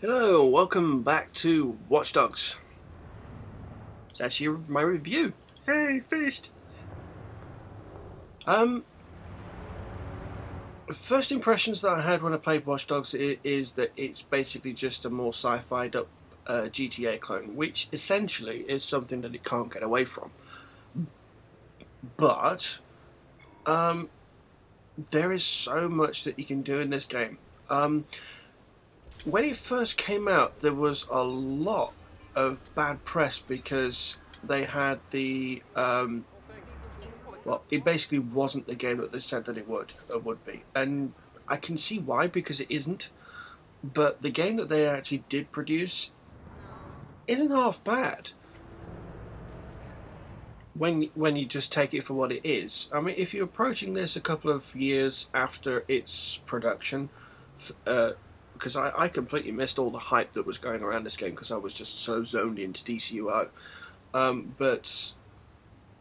Hello, welcome back to Watch Dogs. It's actually my review. Hey, finished. First impressions that I had when I played Watch Dogs is that it's basically just a more sci-fi'd up GTA clone, which essentially is something that it can't get away from. But there is so much that you can do in this game. When it first came out, there was a lot of bad press because they had the well, it basically wasn't the game that they said that it would be, and I can see why, because it isn't. But the game that they actually did produce isn't half bad when you just take it for what it is. I mean, if you're approaching this a couple of years after its production, because I completely missed all the hype that was going around this game because I was just so zoned into DCUO. But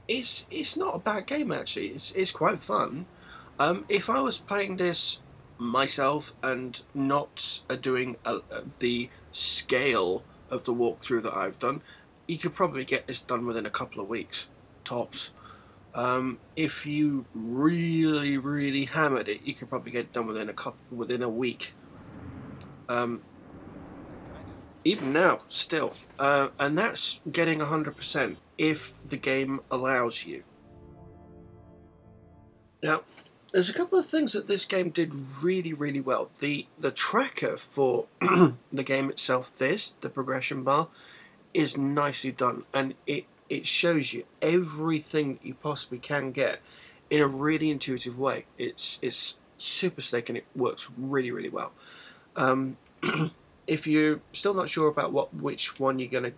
it's not a bad game actually. It's quite fun. If I was playing this myself and not doing the scale of the walkthrough that I've done, you could probably get this done within a couple of weeks, tops. If you really hammered it, you could probably get it done within a week. Even now, still, and that's getting 100% if the game allows you. Now, there's a couple of things that this game did really well. The tracker for the game itself, the progression bar, is nicely done, and it shows you everything you possibly can get in a really intuitive way. It's super slick and it works really well. If you're still not sure about which one you're gonna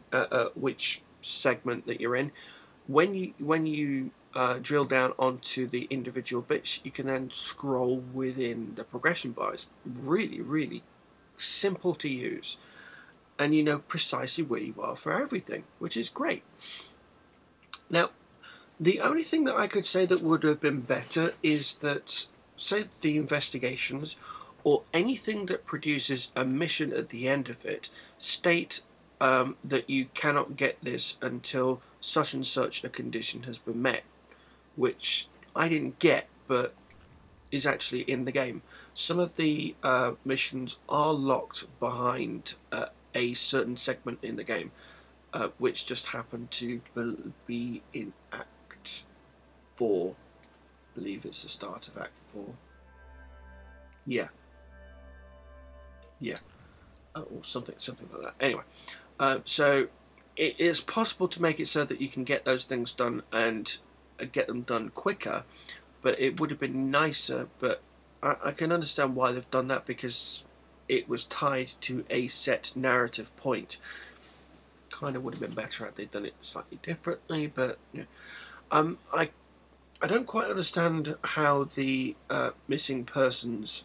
which segment that you're in, when you drill down onto the individual bits, you can then scroll within the progression bars. Really simple to use, and you know precisely where you are for everything, which is great. Now, the only thing that I could say that would have been better is that, say, the investigations or anything that produces a mission at the end of it state that you cannot get this until such and such a condition has been met, which I didn't get, but is actually in the game. Some of the missions are locked behind a certain segment in the game, which just happened to be in Act 4. I believe it's the start of Act 4. Yeah, or something like that. Anyway, so it is possible to make it so that you can get those things done and get them done quicker, but it would have been nicer. But I can understand why they've done that, because it was tied to a set narrative point. Kind of would have been better had they done it slightly differently, but yeah. I don't quite understand how the missing persons,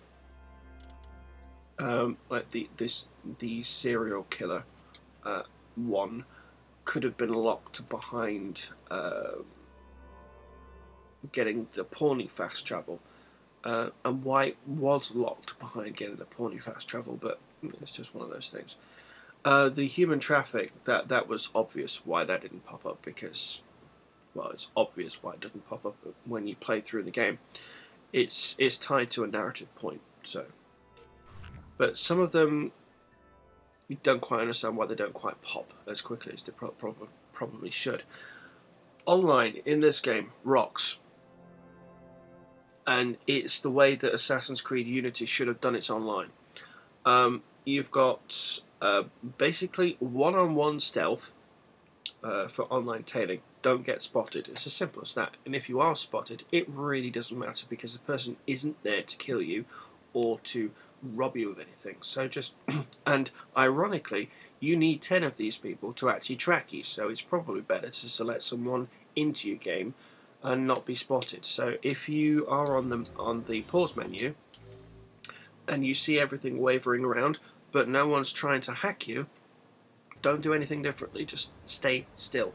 like the serial killer one, could have been locked behind getting the Pawnee fast travel, and why it was locked behind getting the Pawnee fast travel, but it's just one of those things. The human traffic, that was obvious why that didn't pop up, because, well, it's obvious why it doesn't pop up when you play through the game. It's tied to a narrative point, so. But some of them, you don't quite understand why they don't quite pop as quickly as they probably should. Online, in this game, rocks. And it's the way that Assassin's Creed Unity should have done its online. You've got basically one-on-one stealth for online tailing. Don't get spotted. It's as simple as that. And if you are spotted, it really doesn't matter, because the person isn't there to kill you or to rob you of anything. So just and ironically, you need 10 of these people to actually track you, so it's probably better to select someone into your game and not be spotted. So if you are on the pause menu and you see everything wavering around but no one's trying to hack you, don't do anything differently, just stay still.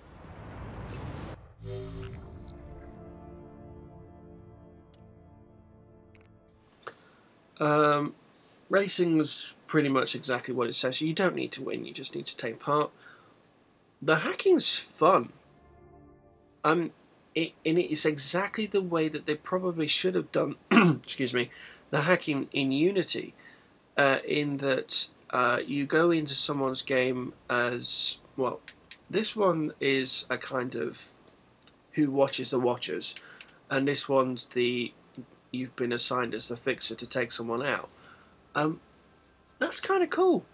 Racing's pretty much exactly what it says. You don't need to win, you just need to take part. The hacking's fun. It's exactly the way that they probably should have done excuse me, the hacking in Unity, in that you go into someone's game as, well, this one is a kind of who watches the watchers, and this one's the you've been assigned as the fixer to take someone out. That's kind of cool,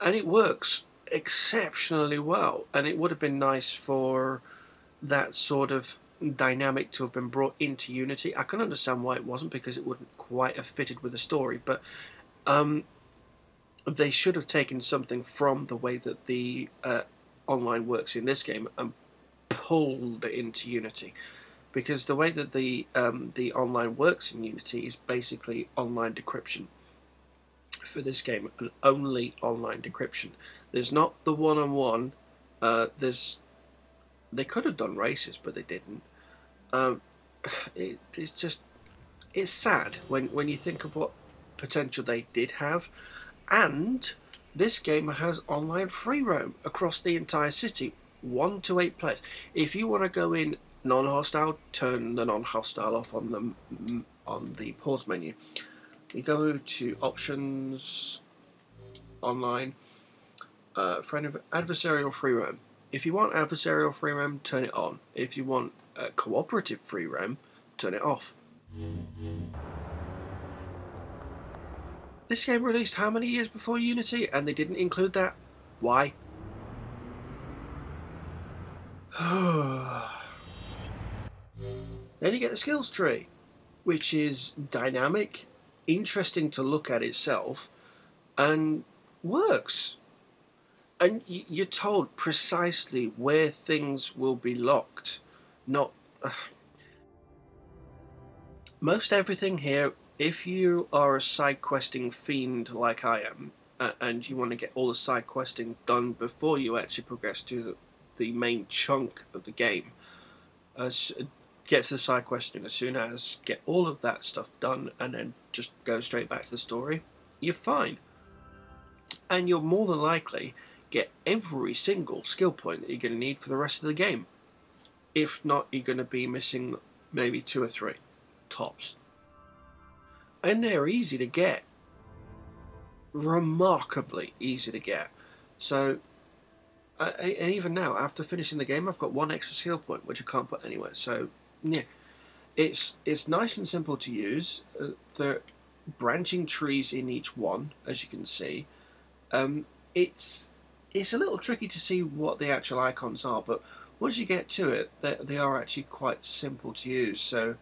and it works exceptionally well, and it would have been nice for that sort of dynamic to have been brought into Unity. I can understand why it wasn't, because it wouldn't quite have fitted with the story, but they should have taken something from the way that the online works in this game and pulled it into Unity, because the way that the online works in Unity is basically online decryption for this game, and only online decryption. There's not the one-on-one. They could have done races, but they didn't. It's sad when you think of what potential they did have. And this game has online free roam across the entire city, 1 to 8 players. If you want to go in non-hostile, turn the non-hostile off on the pause menu. You go to options, online, for adversarial free roam. If you want adversarial free roam, turn it on. If you want cooperative free roam, turn it off. This game released how many years before Unity, and they didn't include that? Why? Then you get the skills tree, which is dynamic, interesting to look at itself, and works. And you're told precisely where things will be locked. Not most everything here, if you are a side questing fiend like I am, and you want to get all the side questing done before you actually progress to the main chunk of the game, get to the side questing as soon as, get all of that stuff done, and then just go straight back to the story, you're fine. And you're more than likely get every single skill point that you're going to need for the rest of the game. If not, you're going to be missing maybe 2 or 3 tops. And they're easy to get. Remarkably easy to get. So, and even now, after finishing the game, I've got 1 extra skill point, which I can't put anywhere. So, yeah, it's nice and simple to use. There are branching trees in each one, as you can see. It's a little tricky to see what the actual icons are, but once you get to it, they are actually quite simple to use. So,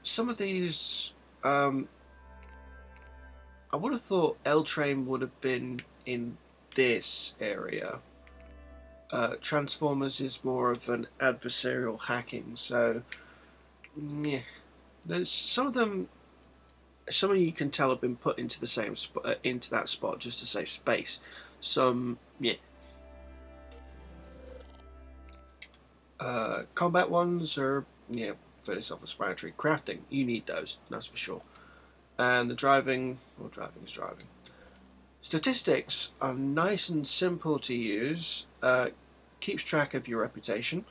some of these, I would have thought L-Train would have been in this area. Transformers is more of an adversarial hacking, so yeah, there's some of them. Some of you can tell have been put into the same into that spot just to save space. Some, yeah. Combat ones are, yeah, fairly self-explanatory. Crafting, you need those, that's for sure. And the driving, well, driving is driving. Statistics are nice and simple to use. Keeps track of your reputation.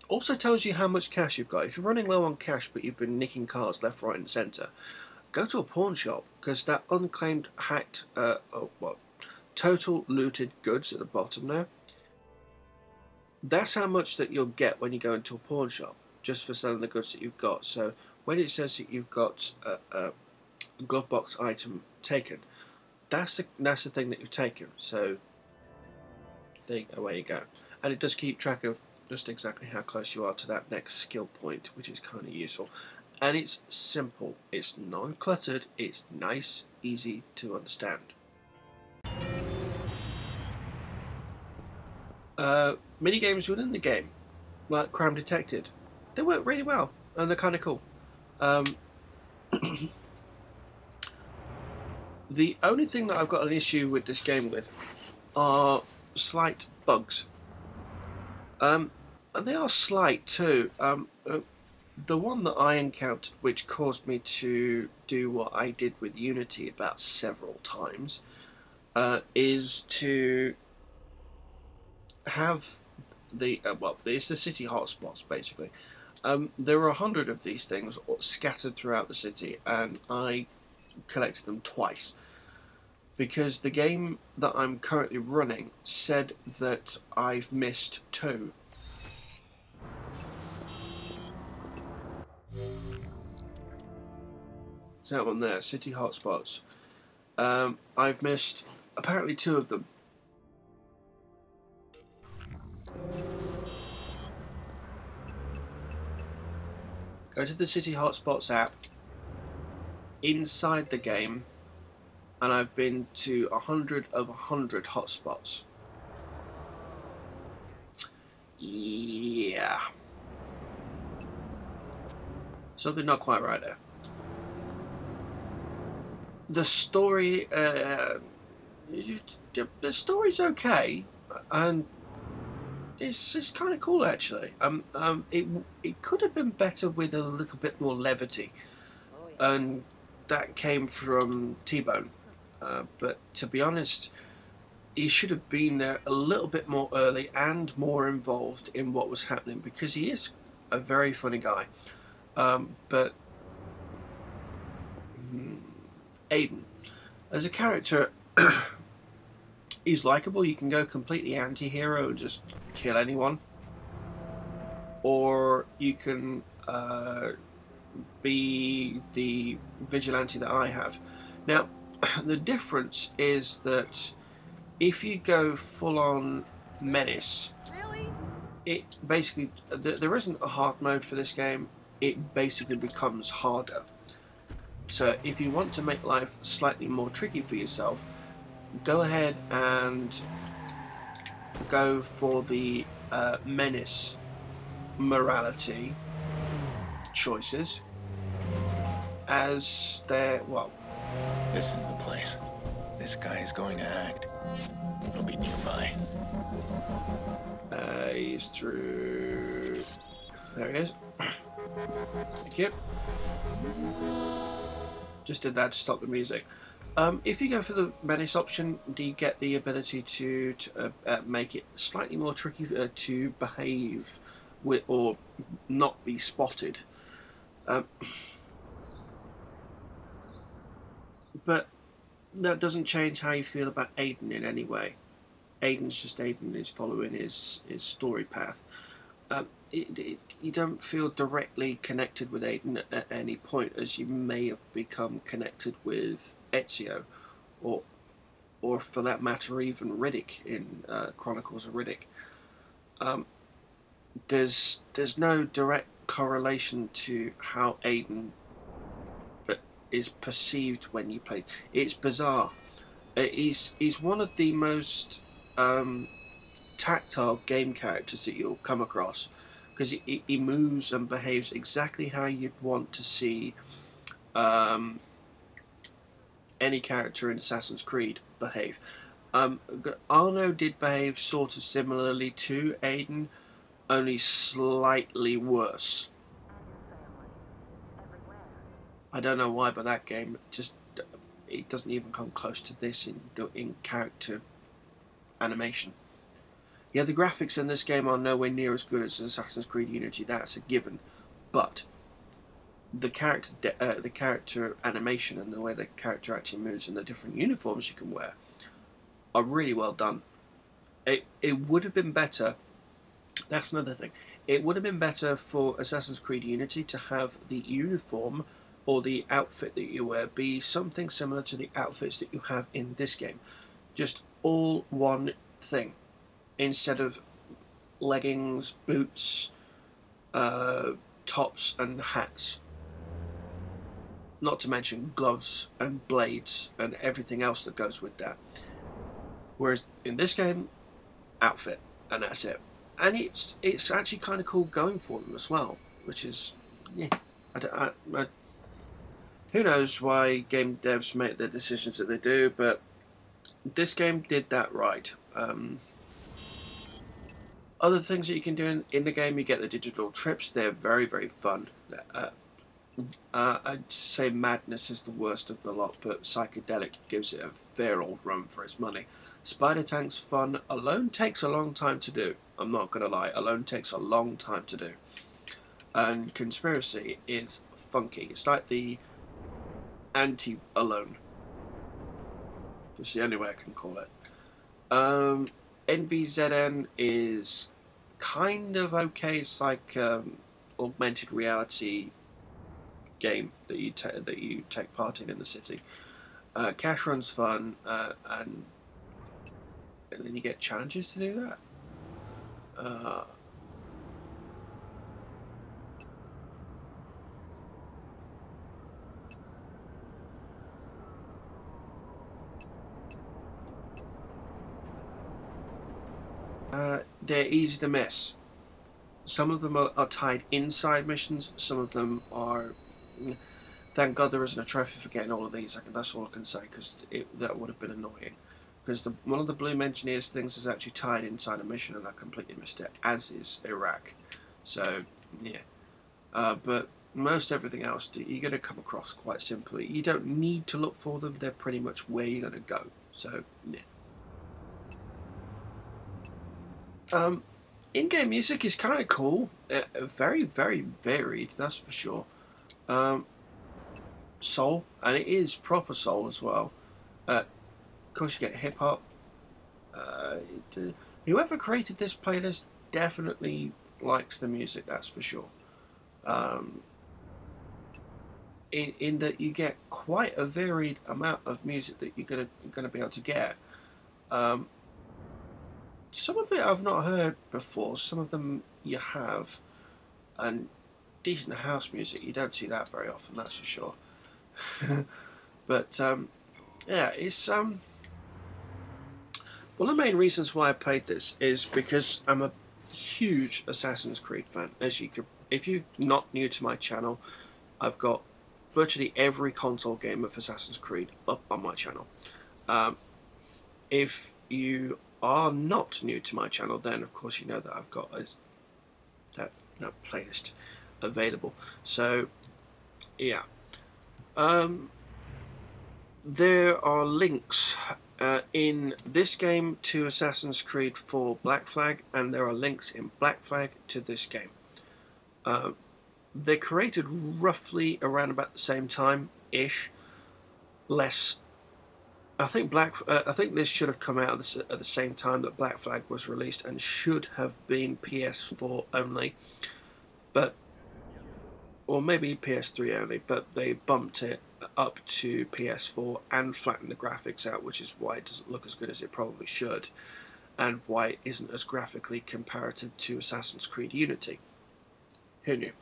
Also tells you how much cash you've got. If you're running low on cash but you've been nicking cars left, right and centre, go to a pawn shop, because that unclaimed, hacked, total looted goods at the bottom there, that's how much that you'll get when you go into a pawn shop, just for selling the goods that you've got. So when it says that you've got a glove box item taken, that's the thing that you've taken. So away you go. And it does keep track of just exactly how close you are to that next skill point, which is kind of useful. And it's simple, it's non-cluttered, it's nice, easy to understand. Mini games within the game, like Crime Detected, they work really well and they're kind of cool. The only thing that I've got an issue with this game with are slight bugs. And they are slight too. The one that I encountered, which caused me to do what I did with Unity about several times, is to have the well, it's the city hotspots basically. There are 100 of these things scattered throughout the city, and I collected them twice because the game that I'm currently running said that I've missed two. Is that one there? City hotspots. I've missed apparently two of them. Go to the City Hotspots app inside the game, and I've been to 100 of 100 hotspots. Yeah. Something not quite right there. The story, the story's okay, and it's kind of cool actually. It could have been better with a little bit more levity, and that came from T-Bone. But to be honest, he should have been there a little bit more early and more involved in what was happening, because he is a very funny guy. But Aiden, as a character, he's likable. You can go completely anti-hero and just kill anyone, or you can be the vigilante that I have. Now, the difference is that if you go full-on menace, it basically, there isn't a hard mode for this game. It basically becomes harder. So if you want to make life slightly more tricky for yourself, go ahead and go for the menace morality choices, as they're, well... This is the place. This guy is going to act. He'll be nearby. He's through... There he is. Thank you. Just did that to stop the music. If you go for the menace option, do you get the ability to make it slightly more tricky to behave with, or not be spotted. But that doesn't change how you feel about Aiden in any way. Aiden's just Aiden, is following his story path. You don't feel directly connected with Aiden at any point, as you may have become connected with Ezio, or for that matter even Riddick in Chronicles of Riddick. There's no direct correlation to how Aiden is perceived when you play. It's bizarre. He's one of the most tactile game characters that you'll come across, because he moves and behaves exactly how you'd want to see any character in Assassin's Creed behave. Arno did behave sort of similarly to Aiden, only slightly worse. I don't know why, but that game just, it doesn't even come close to this in character animation. Yeah, the graphics in this game are nowhere near as good as Assassin's Creed Unity. That's a given, but the character animation and the way the character actually moves and the different uniforms you can wear are really well done. It would have been better. That's another thing. It would have been better for Assassin's Creed Unity to have the uniform or the outfit that you wear be something similar to the outfits that you have in this game. Just all one thing, instead of leggings, boots, tops and hats. Not to mention gloves and blades and everything else that goes with that. Whereas in this game, outfit, and that's it. And it's actually kind of cool going for them as well, which is, yeah, who knows why game devs make the decisions that they do, but this game did that right. Other things that you can do in the game, you get the digital trips. They're very, very fun. I'd say Madness is the worst of the lot, but Psychedelic gives it a fair old run for its money. Spider Tank's fun. Alone takes a long time to do. I'm not going to lie. Alone takes a long time to do. And Conspiracy is funky. It's like the anti-Alone. That's the only way I can call it. NVZN is kind of okay. It's like augmented reality game that you take part in the city. Cash Run's fun, and then you get challenges to do that. They're easy to miss. Some of them are tied inside missions. Some of them are. Thank God there isn't a trophy for getting all of these. That's all I can say, because that would have been annoying. Because one of the Bloom Engineers things is actually tied inside a mission, and I completely missed it. As is Iraq. So yeah, but most everything else you're going to come across quite simply. You don't need to look for them. They're pretty much where you're going to go. So yeah. In-game music is kind of cool. Very, very varied, that's for sure. Soul, and it is proper soul as well. Of course, you get hip-hop. Whoever created this playlist definitely likes the music, that's for sure. In that you get quite a varied amount of music that you're gonna be able to get. Some of it I've not heard before. Some of them you have, and decent house music you don't see that very often. That's for sure. But yeah, it's one of the main reasons why I played this is because I'm a huge Assassin's Creed fan. As you could, if you're not new to my channel, I've got virtually every console game of Assassin's Creed up on my channel. If you are not new to my channel, then of course you know that I've got that playlist available. So yeah, there are links in this game to Assassin's Creed 4 Black Flag, and there are links in Black Flag to this game. They're created roughly around about the same time-ish. Less. I think this should have come out at the same time that Black Flag was released, and should have been PS4 only, or maybe PS3 only, but they bumped it up to PS4 and flattened the graphics out, which is why it doesn't look as good as it probably should, and why it isn't as graphically comparative to Assassin's Creed Unity. Who knew?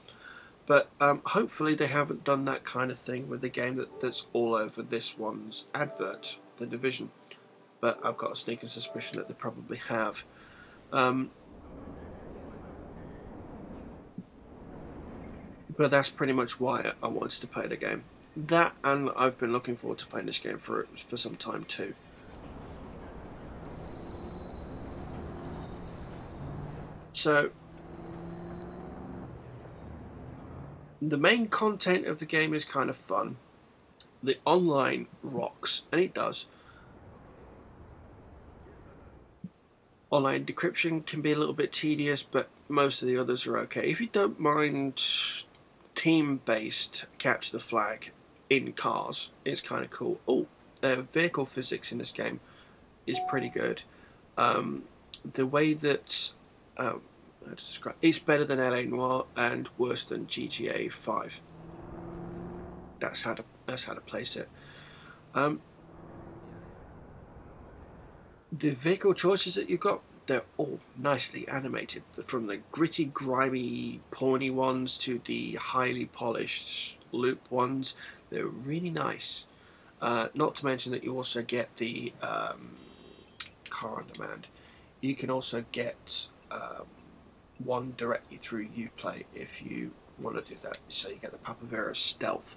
But hopefully they haven't done that kind of thing with the game that's all over this one's advert, The Division. But I've got a sneaking suspicion that they probably have. But that's pretty much why I wanted to play the game. That, and I've been looking forward to playing this game for some time too. So the main content of the game is kind of fun. The online rocks, and it does. Online decryption can be a little bit tedious, but most of the others are okay. If you don't mind team-based capture the flag in cars, it's kind of cool. Oh, vehicle physics in this game is pretty good. The way that how to describe it's better than LA Noire and worse than GTA 5. That's how to place it. The vehicle choices that you've got, they're all nicely animated, from the gritty, grimy, porny ones to the highly polished loop ones. They're really nice. Not to mention that you also get the car on demand. You can also get one directly through Uplay if you want to do that. So you get the Papavera Stealth,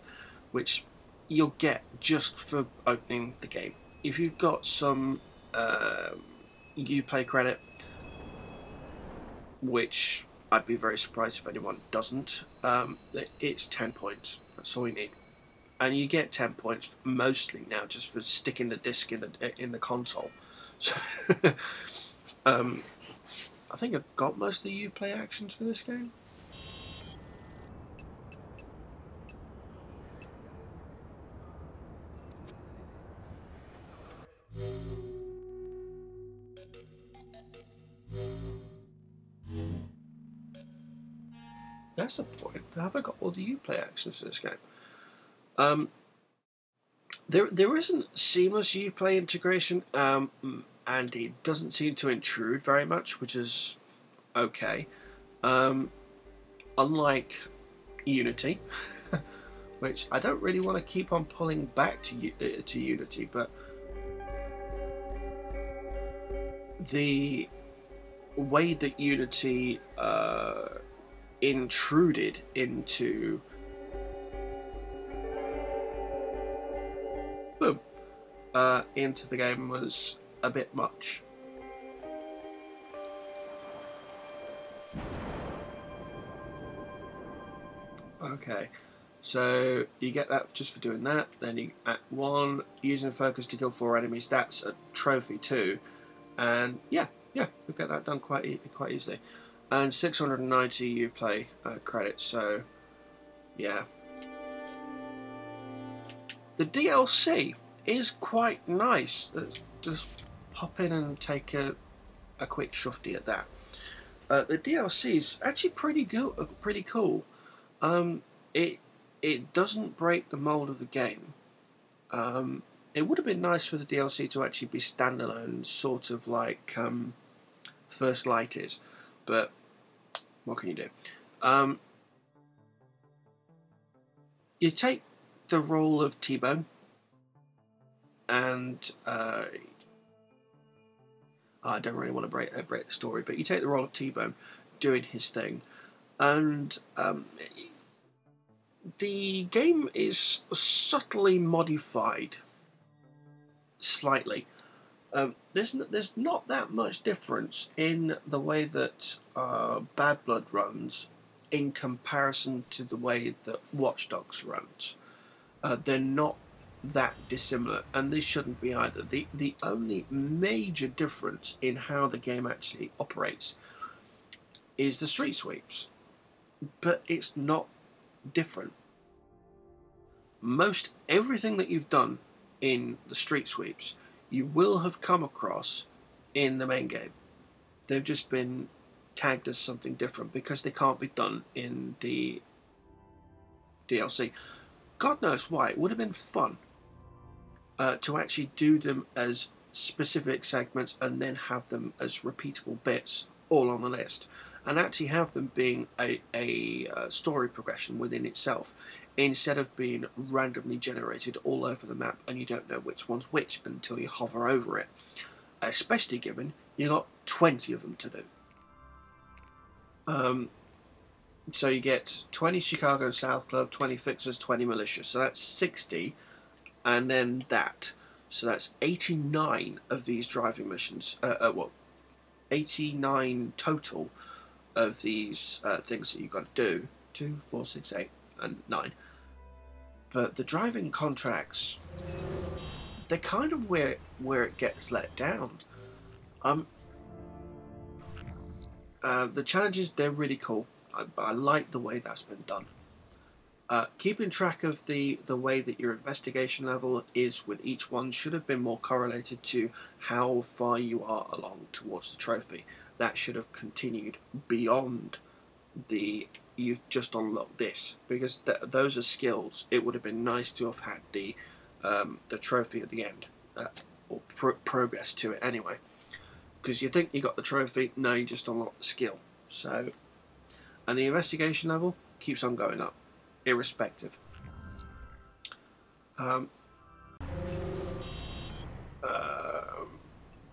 which you'll get just for opening the game. If you've got some Uplay credit, which I'd be very surprised if anyone doesn't. It's 10 points. That's all you need. And you get 10 points mostly now just for sticking the disc in the console. So, I think I've got most of the Uplay actions for this game. That's the point. Have I got all the Uplay actions for this game? There isn't seamless Uplay integration, and it doesn't seem to intrude very much, which is okay. Unlike Unity, which I don't really want to keep on pulling back to Unity, but the way that Unity intruded into into the game was a bit much. Okay, so you get that just for doing that. Then you at 1 using focus to kill 4 enemies. That's a trophy too, and yeah, you get that done quite easily. And 690 Uplay credits. So yeah, the DLC is quite nice. Let's just pop in and take a quick shufty at that. The DLC is actually pretty good, pretty cool. It doesn't break the mold of the game. It would have been nice for the DLC to actually be standalone, sort of like First Light is, but what can you do? You take the role of T-Bone, and I don't really want to break the story, but you take the role of T-Bone doing his thing, and the game is subtly modified, slightly. There's not that much difference in the way that Bad Blood runs in comparison to the way that Watch Dogs runs. They're not that dissimilar, and they shouldn't be either. The only major difference in how the game actually operates is the street sweeps, but it's not different. Most everything that you've done in the street sweeps you will have come across in the main game. They've just been tagged as something different because they can't be done in the DLC. God knows why. It would have been fun to actually do them as specific segments and then have them as repeatable bits all on the list, and actually have them being a story progression within itself, instead of being randomly generated all over the map and you don't know which one's which until you hover over it, especially given you got 20 of them to do. So you get 20 Chicago South Club, 20 Fixers, 20 Militia, so that's 60, and then that, so that's 89 of these driving missions, 89 total of these things that you've got to do. 2, 4, 6, 8, and 9. But the driving contracts, they're kind of where it gets let down. The challenges, they're really cool. I like the way that's been done. Keeping track of the way that your investigation level is with each one should have been more correlated to how far you are along towards the trophy. That should have continued beyond the you've just unlocked this, because those are skills. It would have been nice to have had the trophy at the end, or progress to it anyway. Because you think you got the trophy, no, you just unlocked the skill. So, and the investigation level keeps on going up, irrespective.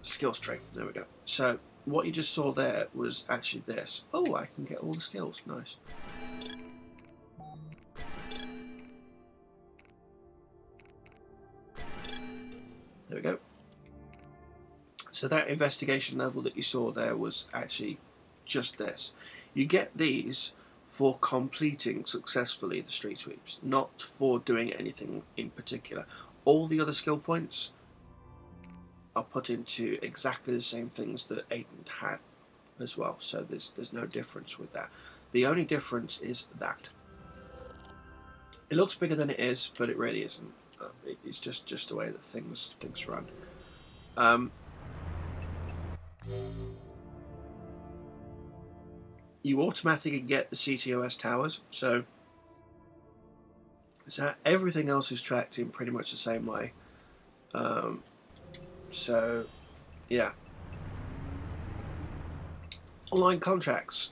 Skills tree. There we go. So what you just saw there was actually this. Oh, I can get all the skills. Nice. There we go. So that investigation level that you saw there was actually just this. You get these for completing successfully the street sweeps, not for doing anything in particular. All the other skill points are put into exactly the same things that Aiden had as well, so there's no difference with that. The only difference is that it looks bigger than it is, but it really isn't. It's just the way that things run. You automatically get the ctOS towers, so everything else is tracked in pretty much the same way. So, yeah. Online contracts.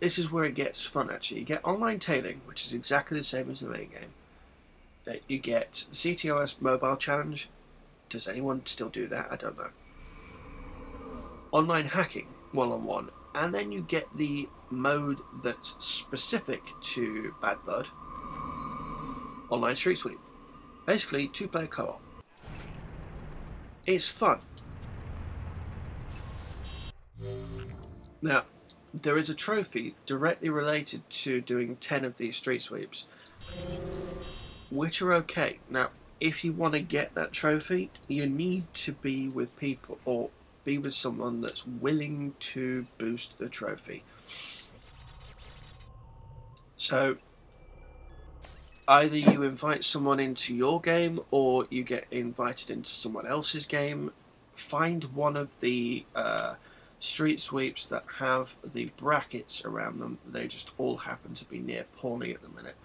This is where it gets fun, actually. You get online tailing, which is exactly the same as the main game. You get the ctOS mobile challenge. Does anyone still do that? I don't know. Online hacking, one-on-one. And then you get the mode that's specific to Bad Blood. Online street sweep. Basically, 2-player co-op. It's fun. Now, there is a trophy directly related to doing 10 of these street sweeps, which are okay. Now, if you want to get that trophy, you need to be with people, or be with someone that's willing to boost the trophy. So, either you invite someone into your game, or you get invited into someone else's game. Find one of the street sweeps that have the brackets around them. They just all happen to be near poorly at the minute.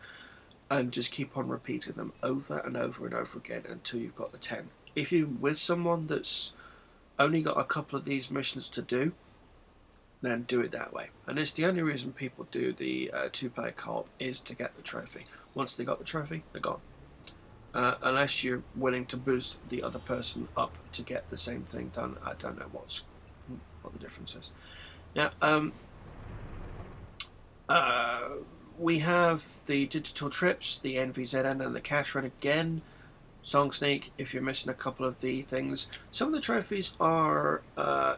And just keep on repeating them over and over and over again until you've got the 10. If you're with someone that's only got a couple of these missions to do, then do it that way. And it's the only reason people do the 2-player co-op, is to get the trophy. Once they got the trophy, they're gone. Unless you're willing to boost the other person up to get the same thing done. I don't know what the difference is. Now, we have the digital trips, the NVZN and the cash run again. Song Sneak, if you're missing a couple of the things. Some of the trophies are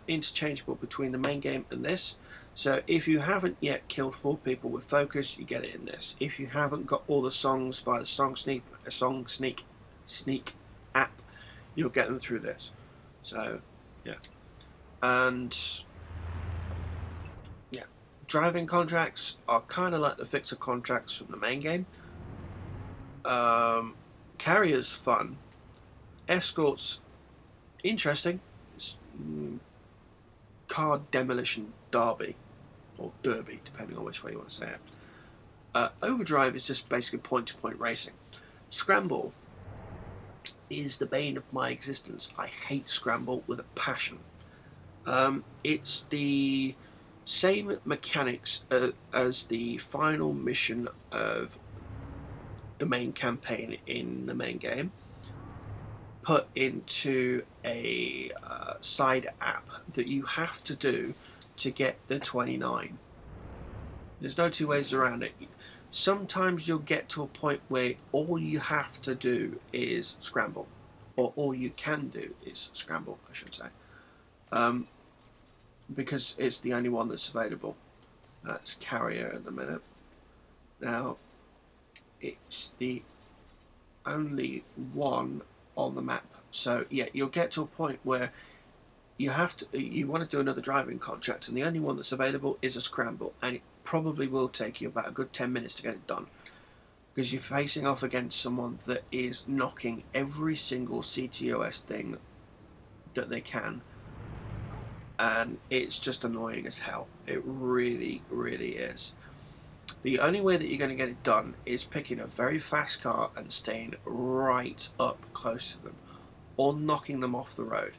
interchangeable between the main game and this. So if you haven't yet killed 4 people with focus, you get it in this. If you haven't got all the songs via the Song Sneak app, you'll get them through this. So, yeah. And, yeah. Driving contracts are kind of like the fixer contracts from the main game. Carrier's fun. Escorts, interesting. It's car demolition derby, or derby, depending on which way you want to say it. Overdrive is just basically point-to-point racing. Scramble is the bane of my existence. I hate Scramble with a passion. It's the same mechanics as the final mission of the main campaign in the main game, put into a side app that you have to do to get the 29. There's no two ways around it. Sometimes you'll get to a point where all you have to do is scramble, or all you can do is scramble, I should say, because it's the only one that's available. That's Carrier at the minute. Now, it's the only one on the map. So yeah, you'll get to a point where you want to do another driving contract, and the only one that's available is a scramble, and it probably will take you about a good 10 minutes to get it done, because you're facing off against someone that is knocking every single ctOS thing that they can, and it's just annoying as hell. It really, really is. The only way that you're going to get it done is picking a very fast car and staying right up close to them, or knocking them off the road.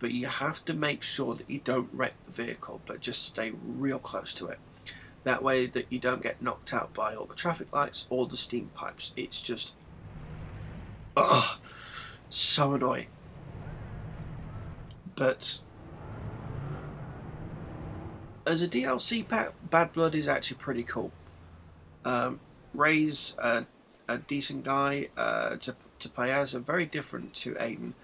But you have to make sure that you don't wreck the vehicle, but just stay real close to it. That way that you don't get knocked out by all the traffic lights or the steam pipes. It's just, so annoying. But as a DLC pack, Bad Blood is actually pretty cool. Ray's a decent guy to play as, and very different to Aiden.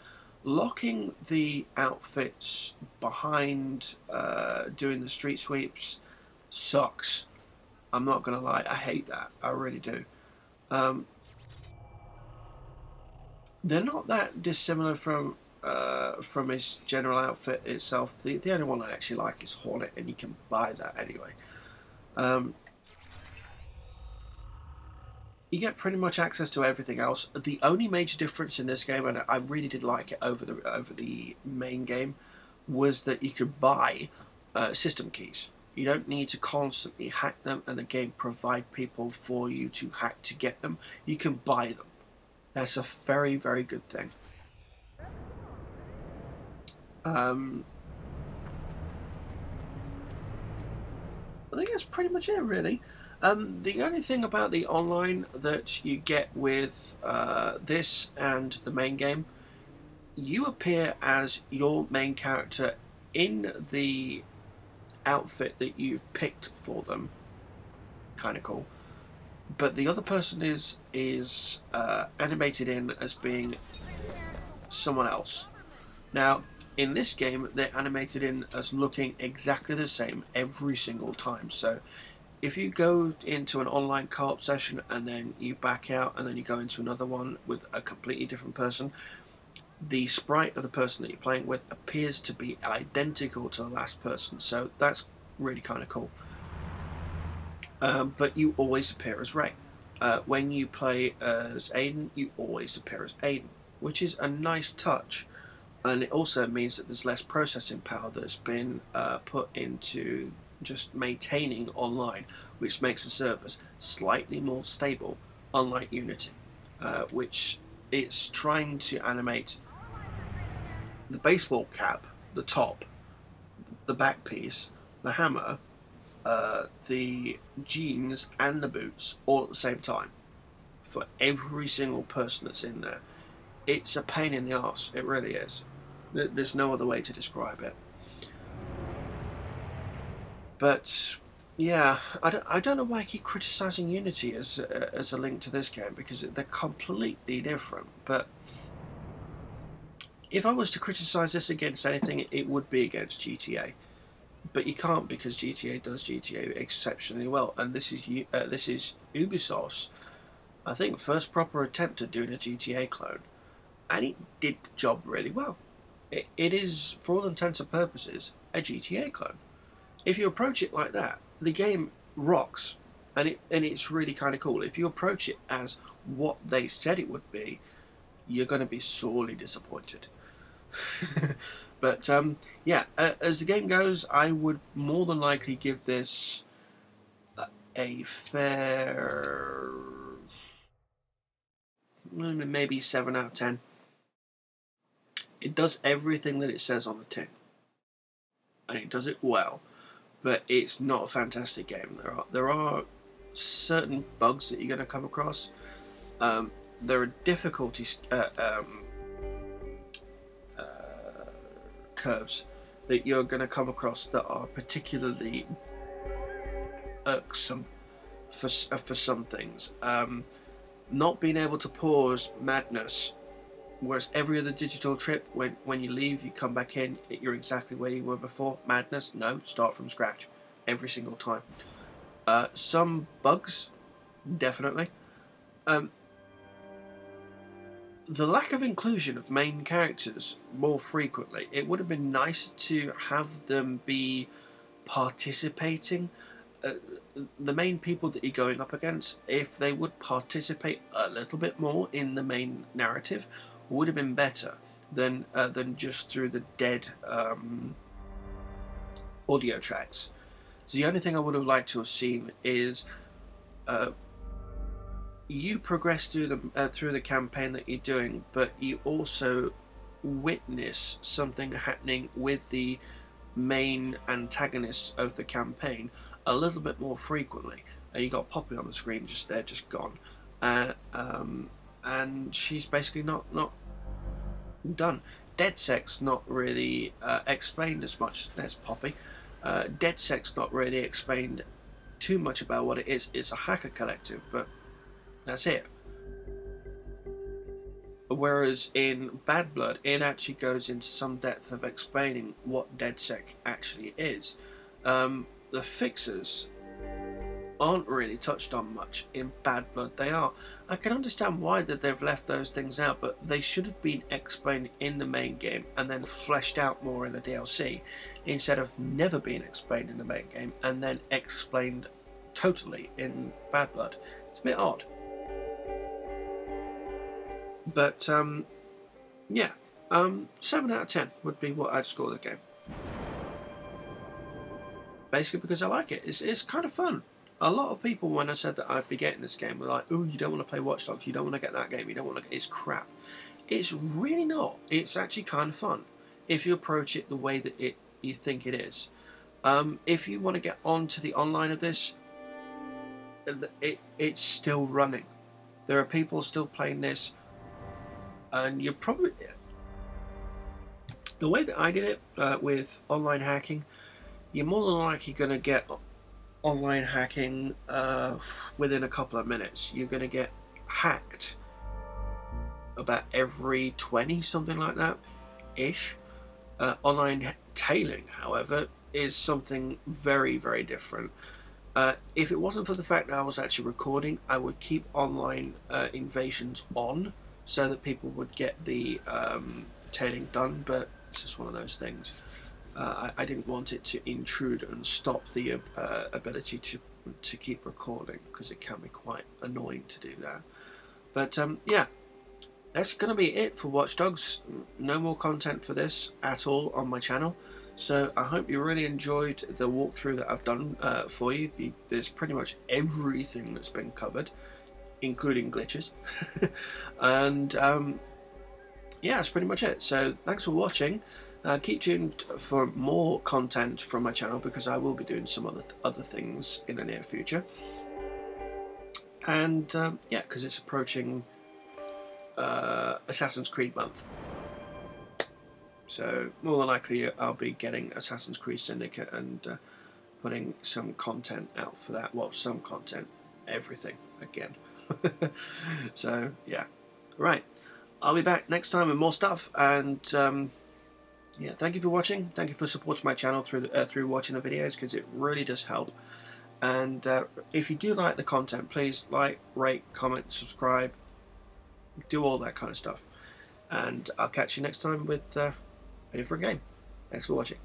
Locking the outfits behind doing the street sweeps sucks. I'm not gonna lie, I hate that. I really do. They're not that dissimilar from his general outfit itself. The only one I actually like is Hornet, and you can buy that anyway. You get pretty much access to everything else. The only major difference in this game, and I really did like it over the main game, was that you could buy system keys. You don't need to constantly hack them, and the game provide people for you to hack to get them. You can buy them. That's a very, very good thing. I think that's pretty much it, really. The only thing about the online that you get with this and the main game, you appear as your main character in the outfit that you've picked for them. Kind of cool. But the other person is animated in as being someone else. Now, in this game, they're animated in as looking exactly the same every single time. So if you go into an online co-op session and then you back out and then you go into another one with a completely different person, the sprite of the person that you're playing with appears to be identical to the last person. So that's really kind of cool. But you always appear as Ray. When you play as Aiden, you always appear as Aiden, which is a nice touch. And it also means that there's less processing power that's been put into just maintaining online, which makes the servers slightly more stable, unlike Unity, which it's trying to animate the baseball cap, the top, the back piece, the hammer, the jeans and the boots all at the same time for every single person that's in there. It's a pain in the arse, it really is. There's no other way to describe it. But yeah, I don't know why I keep criticising Unity as a link to this game, because they're completely different. But if I was to criticise this against anything, it would be against GTA. But you can't, because GTA does GTA exceptionally well, and this is Ubisoft's, I think, first proper attempt at doing a GTA clone, and it did the job really well. It is, for all intents and purposes, a GTA clone. If you approach it like that, the game rocks, and it's really kind of cool. If you approach it as what they said it would be, you're going to be sorely disappointed. But yeah, as the game goes, I would more than likely give this a fair maybe 7 out of 10. It does everything that it says on the tin, and it does it well, but it's not a fantastic game. There are certain bugs that you're going to come across. There are difficulty curves that you're going to come across that are particularly irksome for some things. Not being able to pause, madness. Whereas every other digital trip, when you leave, you come back in, you're exactly where you were before. Madness, no, start from scratch every single time. Some bugs, definitely. The lack of inclusion of main characters more frequently. It would have been nice to have them be participating. The main people that you're going up against, if they would participate a little bit more in the main narrative, would have been better than just through the dead audio tracks. So the only thing I would have liked to have seen is you progress through the campaign that you're doing, but you also witness something happening with the main antagonists of the campaign a little bit more frequently. You got Poppy on the screen, just there, just gone, and she's basically not done. DedSec's not really explained as much as Poppy. DedSec's not really explained too much about what it is. It's a hacker collective, but that's it. Whereas in Bad Blood, it actually goes into some depth of explaining what DedSec actually is. The fixers aren't really touched on much in Bad Blood. They are. I can understand why that they've left those things out, but they should have been explained in the main game and then fleshed out more in the DLC, instead of never being explained in the main game and then explained totally in Bad Blood. It's a bit odd. But yeah, 7 out of 10 would be what I'd score the game. Basically because I like it. It's kind of fun. A lot of people, when I said that I'd be getting this game, were like, "Oh, you don't want to play Watch Dogs. You don't want to get that game. You don't want to get. It's crap." It's really not. It's actually kind of fun if you approach it the way that you think it is. If you want to get onto the online of this, it's still running. There are people still playing this, and you're probably, the way that I did it with online hacking, you're more than likely going to get online hacking within a couple of minutes. You're going to get hacked about every 20, something like that ish. Online tailing, however, is something very, very different. If it wasn't for the fact that I was actually recording, I would keep online invasions on so that people would get the tailing done, but it's just one of those things. I didn't want it to intrude and stop the ability to keep recording, because it can be quite annoying to do that. But yeah, that's going to be it for Watch Dogs. No more content for this at all on my channel. So I hope you really enjoyed the walkthrough that I've done for you. There's pretty much everything that's been covered, including glitches. And yeah, that's pretty much it. So thanks for watching. Keep tuned for more content from my channel, because I will be doing some other things in the near future. And yeah, because it's approaching Assassin's Creed month. So more than likely I'll be getting Assassin's Creed Syndicate and putting some content out for that. Well, some content, everything again. So yeah, right. I'll be back next time with more stuff, and yeah, thank you for watching. Thank you for supporting my channel through watching the videos, because it really does help. And if you do like the content, please like, rate, comment, subscribe, do all that kind of stuff. And I'll catch you next time with a different game. Thanks for watching.